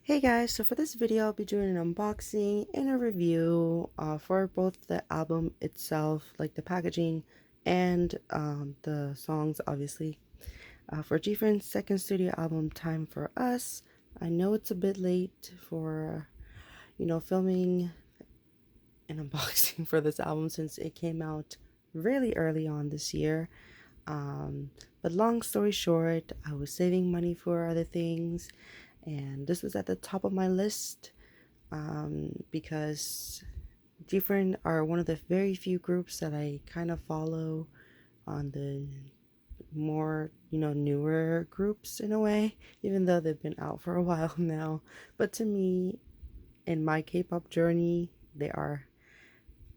Hey guys, so for this video I'll be doing an unboxing and a review for both the album itself, like the packaging, and the songs obviously. For Gfriend's second studio album, Time for Us. I know it's a bit late for, filming an unboxing for this album since it came out really early on this year. But long story short, I was saving money for other things, and this was at the top of my list because Gfriend are one of the very few groups that I kind of follow on the more, newer groups in a way, even though they've been out for a while now. But to me, in my K-pop journey, they are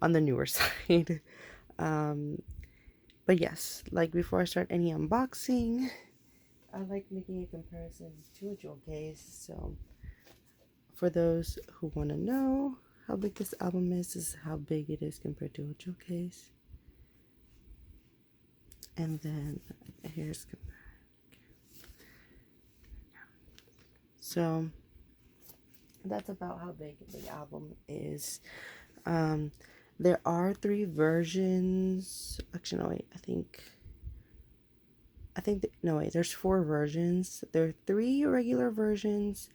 on the newer side. um, but yes, like before I start any unboxing, I like making a comparison to a jewel case. So for those who want to know how big this album is, this is how big it is compared to a jewel case. And then here's, so that's about how big the album is. There are 3 versions. Actually, no, wait, no, wait, there's 4 versions. There are 3 regular versions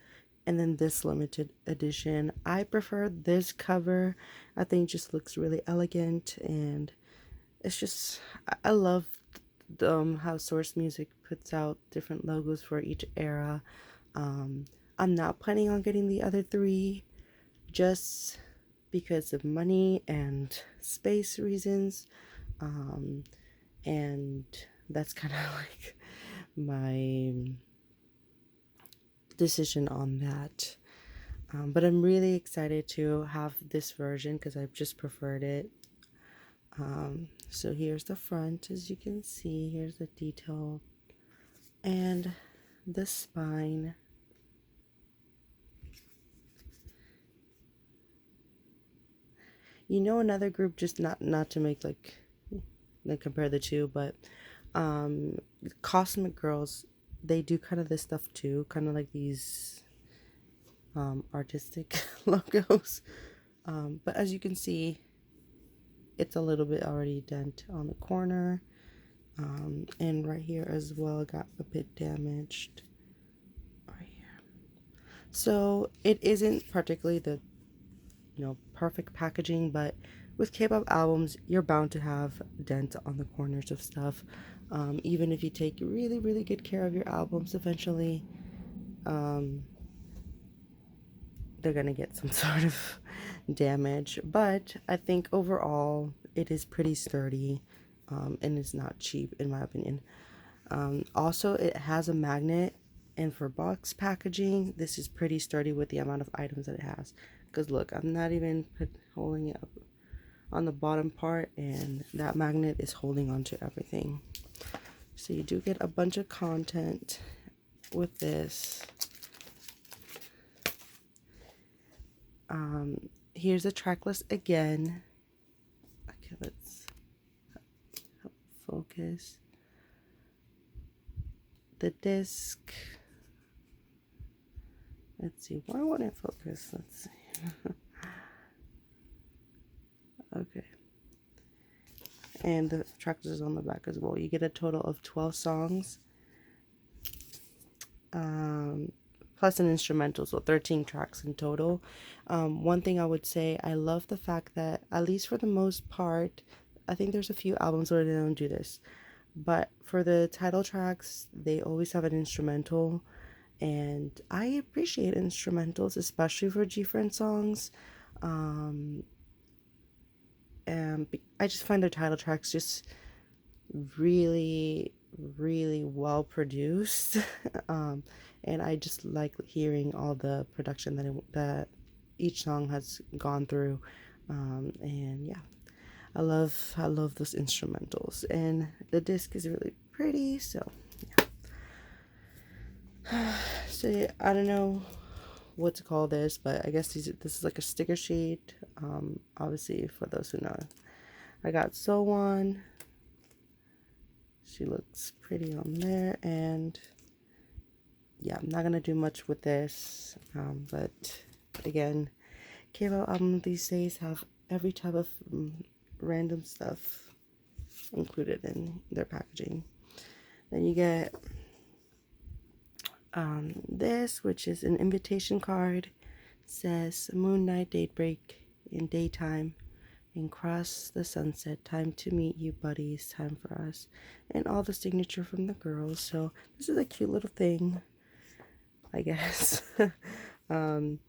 and then this limited edition. I prefer this cover. I think it just looks really elegant, and it's just, I love how Source Music puts out different logos for each era. I'm not planning on getting the other 3 just because of money and space reasons. And that's kind of like my decision on that. But I'm really excited to have this version because I've just preferred it. So here's the front, as you can see. Here's the detail and the spine. Another group, just not to make like compare the two, but Cosmic Girls, they do kind of this stuff too, kind of like these artistic logos. But as you can see, it's a little bit already dent on the corner, and right here as well got a bit damaged right here. So it isn't particularly the perfect packaging, but with K-pop albums you're bound to have dent on the corners of stuff. Even if you take really good care of your albums, eventually they're gonna get some sort of damage. But I think overall it is pretty sturdy, and it's not cheap in my opinion. Also, it has a magnet, and for box packaging this is pretty sturdy with the amount of items that it has. Because look, I'm not even holding it up on the bottom part, and that magnet is holding on to everything. So you do get a bunch of content with this. Here's the track list again. Okay, let's focus. The disc. Let's see, why won't it focus? Let's see. Okay. And the track list is on the back as well. You get a total of 12 songs. Plus an instrumental, so 13 tracks in total. One thing I would say, I love the fact that, at least for the most part, I think there's a few albums where they don't do this, but for the title tracks, they always have an instrumental, and I appreciate instrumentals, especially for Gfriend songs. And I just find their title tracks just really well produced. And I just like hearing all the production that each song has gone through. And yeah, I love those instrumentals, and the disc is really pretty. So yeah. So yeah, I don't know what to call this, but I guess this is like a sticker sheet. Obviously, for those who know, I got Sowon. She looks pretty on there, and yeah, I'm not gonna do much with this. But again, K-pop albums these days have every type of random stuff included in their packaging. Then you get this, which is an invitation card. It says moon night daybreak in daytime and cross the sunset, time to meet you buddies, time for us, and all the signature from the girls. So this is a cute little thing, I guess. And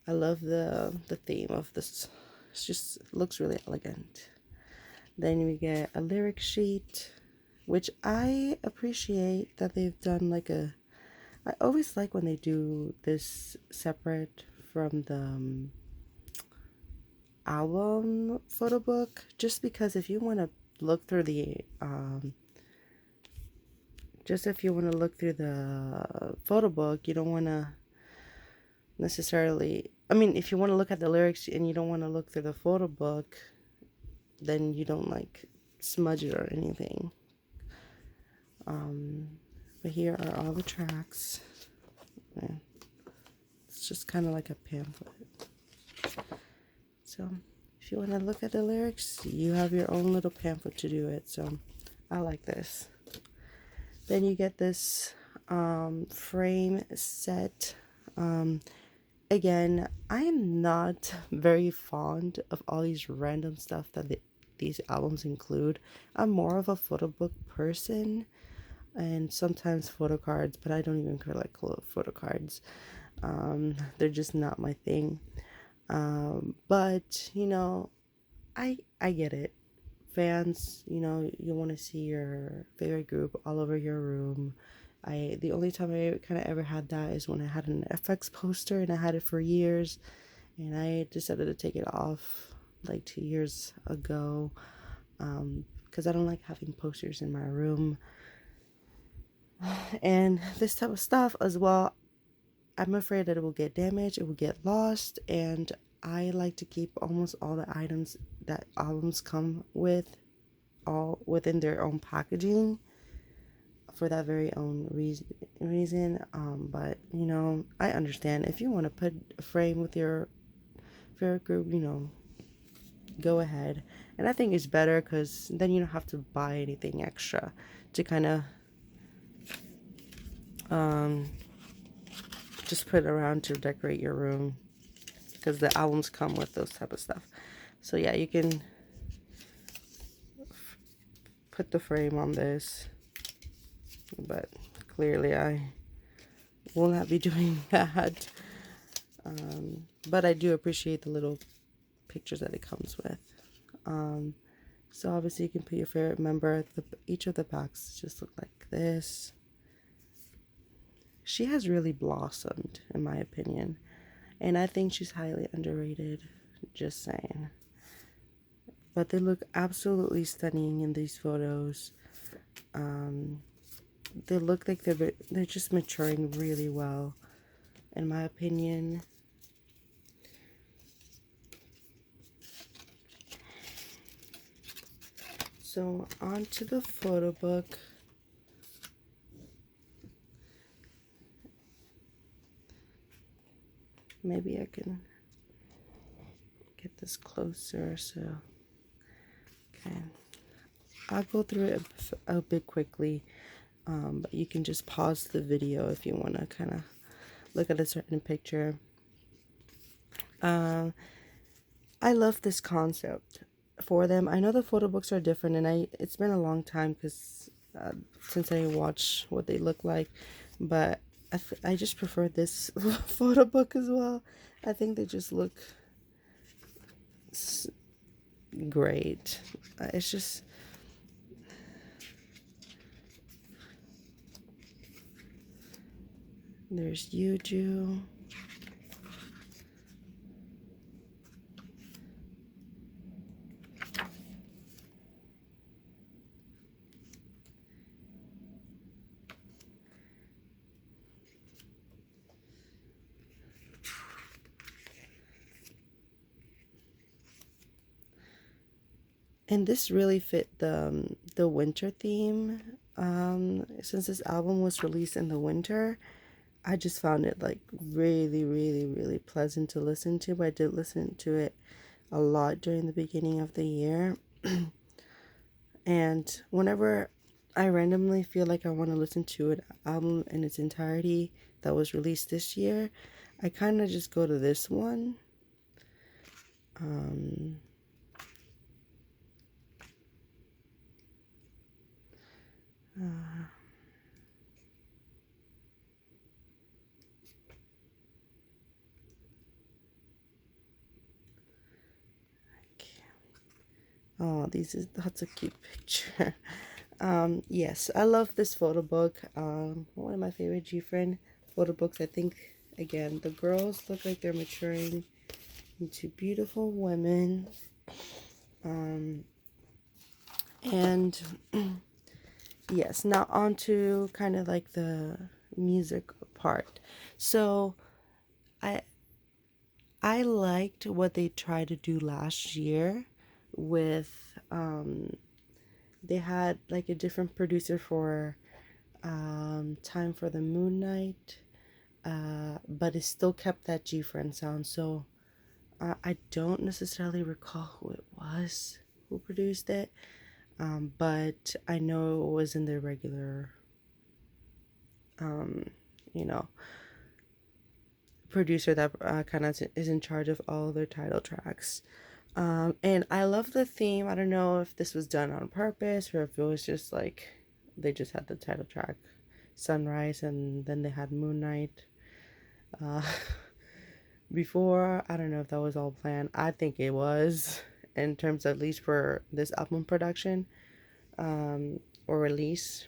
I love the theme of this. It just looks really elegant. Then we get a lyric sheet, which I appreciate that they've done like a. I always like when they do this separate from the album photo book, just because if you want to look through the photo book, you don't want to necessarily, I mean, if you want to look at the lyrics and you don't want to look through the photo book, then you don't like smudge it or anything. But here are all the tracks. Yeah. It's just kind of like a pamphlet. So if you want to look at the lyrics, you have your own little pamphlet to do it. So I like this. Then you get this frame set. Again, I am not very fond of all these random stuff that these albums include. I'm more of a photo book person and sometimes photo cards, but I don't even collect photo cards. They're just not my thing. But you know, I get it. Fans, you know, you want to see your favorite group all over your room. The only time I kind of ever had that is when I had an FX poster and I had it for years, and I decided to take it off like 2 years ago, because I don't like having posters in my room. And this type of stuff as well, I'm afraid that it will get damaged, it will get lost, and I like to keep almost all the items that albums come with all within their own packaging for that very own reason. But you know, I understand if you want to put a frame with your favorite group, you know, go ahead. And I think it's better because then you don't have to buy anything extra to kind of just put around to decorate your room, because the albums come with those type of stuff. So yeah, you can put the frame on this, but clearly I will not be doing that. But I do appreciate the little pictures that it comes with. So obviously you can put your favorite member. Each of the packs just look like this. She has really blossomed, in my opinion, and I think she's highly underrated, just saying. But they look absolutely stunning in these photos. They look like they're just maturing really well, in my opinion. So on to the photo book. Maybe I can get this closer. So okay, I'll go through it a bit quickly, but you can just pause the video if you want to kind of look at a certain picture. I love this concept for them. I know the photo books are different, and it's been a long time because since I watched what they look like, but I just prefer this photo book as well. I think they just look great. It's just there's Yuju. And this really fit the winter theme Since this album was released in the winter, I just found it like really, really, really pleasant to listen to. I did listen to it a lot during the beginning of the year. And whenever I randomly feel like I want to listen to an album in its entirety that was released this year, I kind of just go to this one. Um, uh, oh, that's a cute picture. Yes, I love this photo book. One of my favorite Gfriend photo books. I think, again, the girls look like they're maturing into beautiful women. And yes, now on to kind of like the music part. So I I liked what they tried to do last year with they had like a different producer for Time for the Moon Night, but it still kept that Gfriend sound. So I don't necessarily recall who it was who produced it, but I know it was in their regular, um, you know, producer that kind of is in charge of all their title tracks. And I love the theme. I don't know if this was done on purpose or if it was just like they just had the title track Sunrise and then they had Moon Night uh, before. I don't know if that was all planned. I think it was, in terms at least for this album production or release.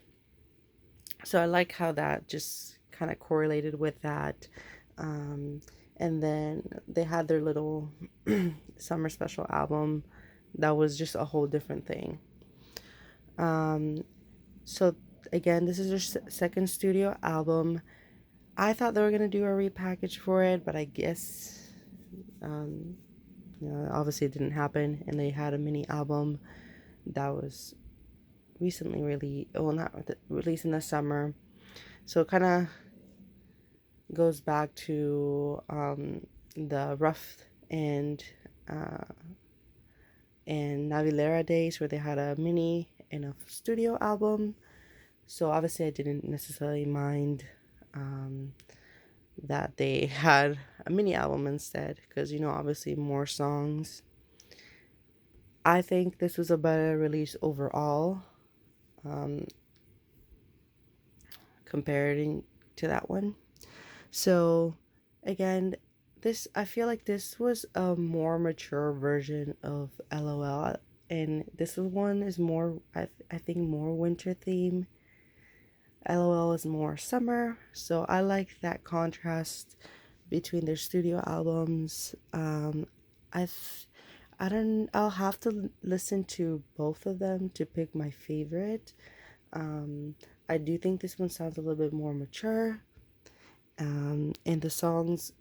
So I like how that just kind of correlated with that. Um, and then they had their little summer special album that was just a whole different thing. Um, so again, this is their second studio album. I thought they were gonna do a repackage for it, but I guess um, obviously it didn't happen. And they had a mini album that was recently released. Well, not released in the summer, so it kind of goes back to the rough and uh, and Navilera days where they had a mini and a studio album. So obviously I didn't necessarily mind that they had a mini album instead because, obviously more songs. I think this was a better release overall, um, comparing to that one. So again, this I feel like this was a more mature version of LOL, and this one is more I think more winter theme. LOL is more summer, so I like that contrast between their studio albums. I I don't. I'll have to listen to both of them to pick my favorite. Um, I do think this one sounds a little bit more mature, and the songs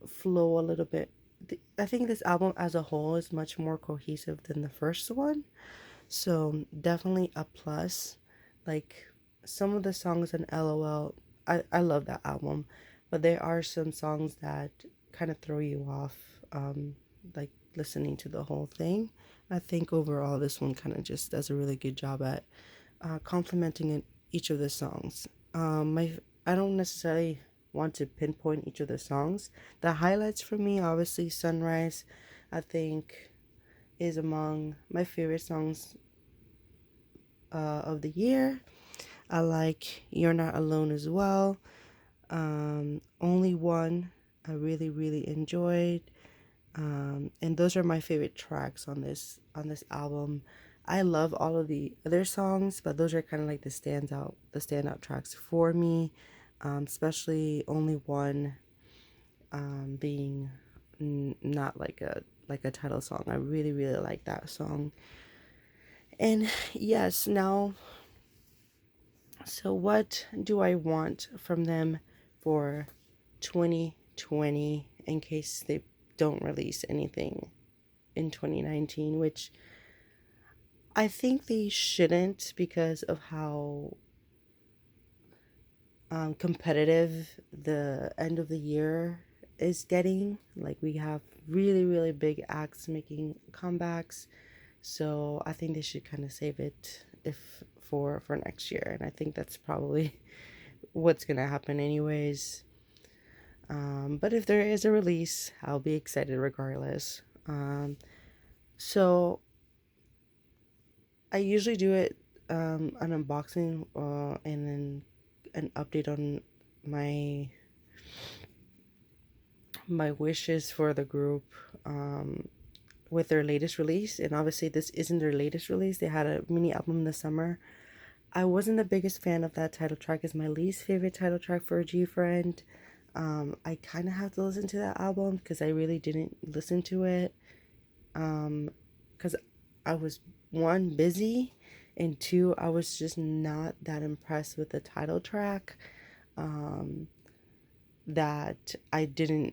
flow a little bit. I think this album as a whole is much more cohesive than the first one, so definitely a plus. Like some of the songs in LOL, I love that album, but there are some songs that kind of throw you off, like listening to the whole thing. I think overall this one kind of just does a really good job at complementing each of the songs. I don't necessarily want to pinpoint each of the songs. The highlights for me, obviously, Sunrise, I think, is among my favorite songs of the year. I like You're Not Alone as well. Only One, I really, really enjoyed. And those are my favorite tracks on this album. I love all of the other songs, but those are kind of like the standout tracks for me. Especially Only One, being not like a title song. I really, really like that song. And yes, now, so what do I want from them for 2020 in case they don't release anything in 2019, which I think they shouldn't because of how competitive the end of the year is getting. Like, we have really, really big acts making comebacks. So I think they should kind of save it if for next year. And I think that's probably what's gonna happen anyways. But if there is a release, I'll be excited regardless. So I usually do it an unboxing and then an update on my wishes for the group with their latest release. And obviously this isn't their latest release. They had a mini album this summer. I wasn't the biggest fan of that title track. It's my least favorite title track for Gfriend. I kind of have to listen to that album because I really didn't listen to it because I was, one, busy, and two, I was just not that impressed with the title track, that I didn't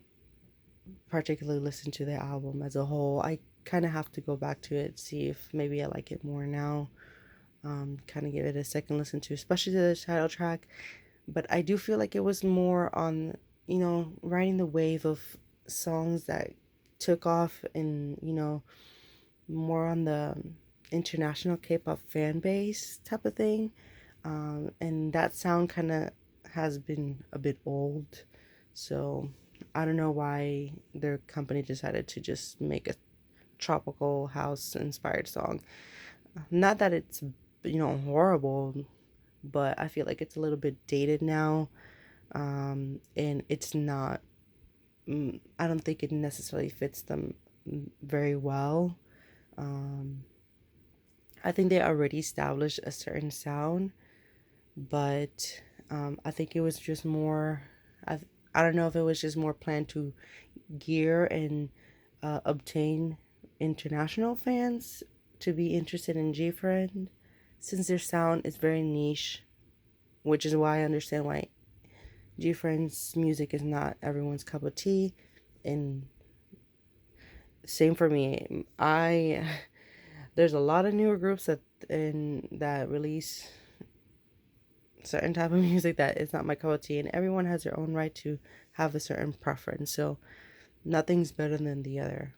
particularly listen to the album as a whole. I kind of have to go back to it, see if maybe I like it more now. Kind of give it a second listen to, especially to the title track. But I do feel like it was more on, riding the wave of songs that took off, and, more on the international K-pop fan base type of thing. And that sound kind of has been a bit old. So I don't know why their company decided to just make a tropical house inspired song. Not that it's, horrible, but I feel like it's a little bit dated now. And it's not, I don't think it necessarily fits them very well. I think they already established a certain sound, but I think it was just more, I don't know if it was just more planned to gear and obtain international fans to be interested in Gfriend, since their sound is very niche, which is why I understand why Gfriend's music is not everyone's cup of tea. And same for me. There's a lot of newer groups that release certain type of music that is not my cup of tea, and everyone has their own right to have a certain preference. So nothing's better than the other,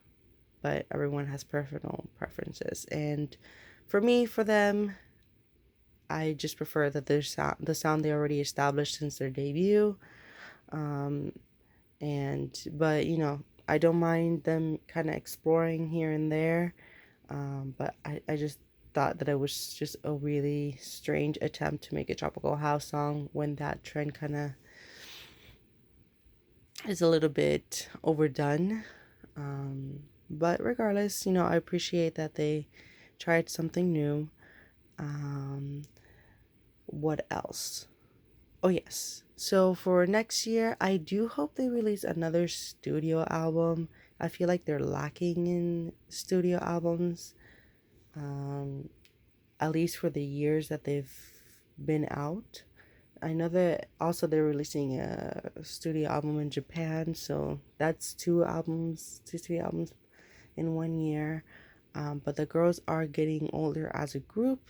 but everyone has personal preferences. And for me, for them, I just prefer that the sound they already established since their debut. Um, but I don't mind them kind of exploring here and there. But I just thought that it was just a really strange attempt to make a tropical house song when that trend kind of is a little bit overdone. But regardless, I appreciate that they tried something new. Um, what else? Oh, yes. So for next year, I do hope they release another studio album. I feel like they're lacking in studio albums, um, at least for the years that they've been out. I know that also they're releasing a studio album in Japan, so that's two studio albums in 1 year. But the girls are getting older as a group,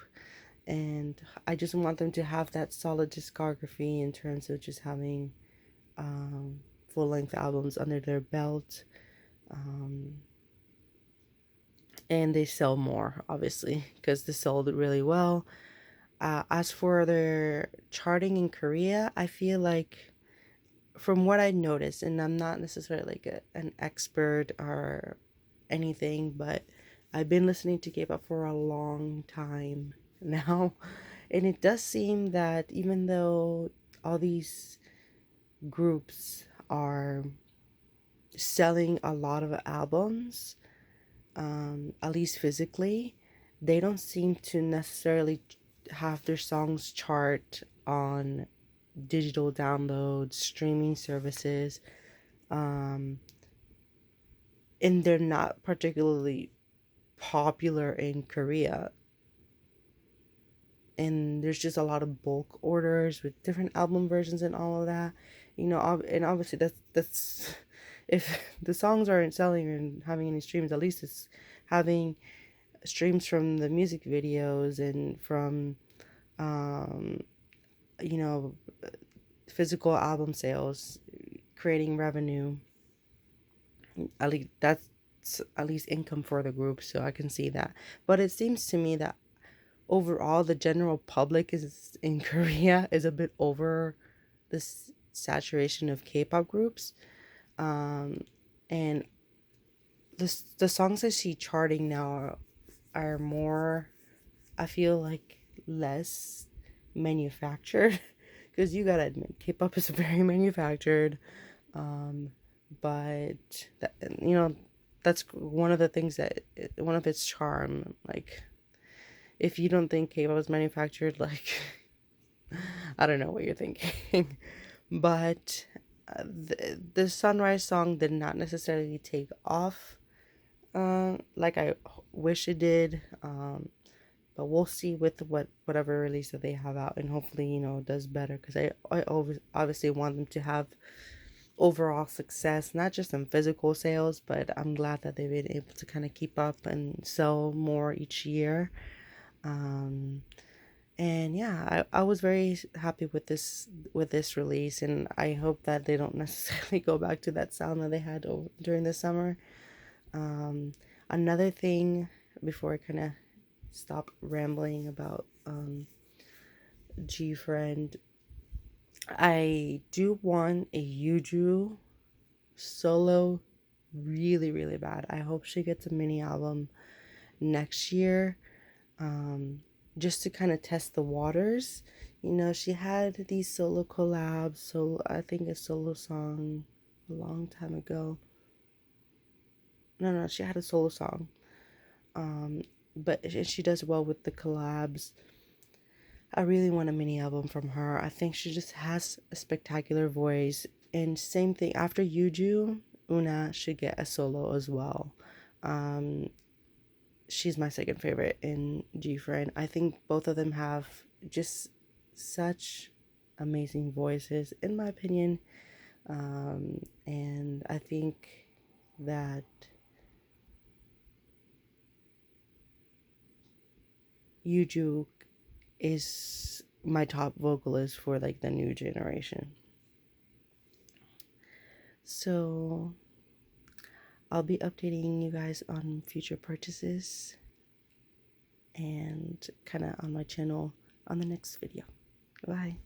and I just want them to have that solid discography in terms of just having full length albums under their belt. Um, and they sell more, obviously, because they sold really well. As for their charting in Korea, I feel like, from what I noticed, and I'm not necessarily like an expert or anything, but I've been listening to K-pop for a long time now, and it does seem that even though all these groups are selling a lot of albums, at least physically, they don't seem to necessarily have their songs chart on digital downloads, streaming services, um, and they're not particularly popular in Korea. And there's just a lot of bulk orders with different album versions and all of that, and obviously that's if the songs aren't selling or having any streams, at least it's having streams from the music videos and from you know, physical album sales, creating revenue. At least that's at least income for the group, so I can see that. But it seems to me that overall the general public is in Korea is a bit over this saturation of K-pop groups. And the songs I see charting now are more, I feel like, less manufactured. Because you gotta admit, K-pop is very manufactured. um but that, that's one of the things that one of its charm. Like, if you don't think K-pop is manufactured, like, I don't know what you're thinking. But the Sunrise song did not necessarily take off like I wish it did. But we'll see with whatever release that they have out, and hopefully, it does better, because I always obviously want them to have overall success, not just in physical sales, but I'm glad that they've been able to kind of keep up and sell more each year. Um, and yeah, I was very happy with this release, and I hope that they don't necessarily go back to that sound that they had during the summer. Um, Another thing, before I kind of stop rambling about Gfriend, I do want a Yuju solo really, really bad. I hope she gets a mini album next year, just to kind of test the waters. She had these solo collabs, so I think a solo song a long time ago. No, she had a solo song. But she does well with the collabs. I really want a mini album from her. I think she just has a spectacular voice. And same thing, after Yuju, Una should get a solo as well. Um, she's my second favorite in Gfriend. I think both of them have just such amazing voices, in my opinion. And I think that Yuju is my top vocalist for like the new generation. So I'll be updating you guys on future purchases and kind of on my channel on the next video. Bye.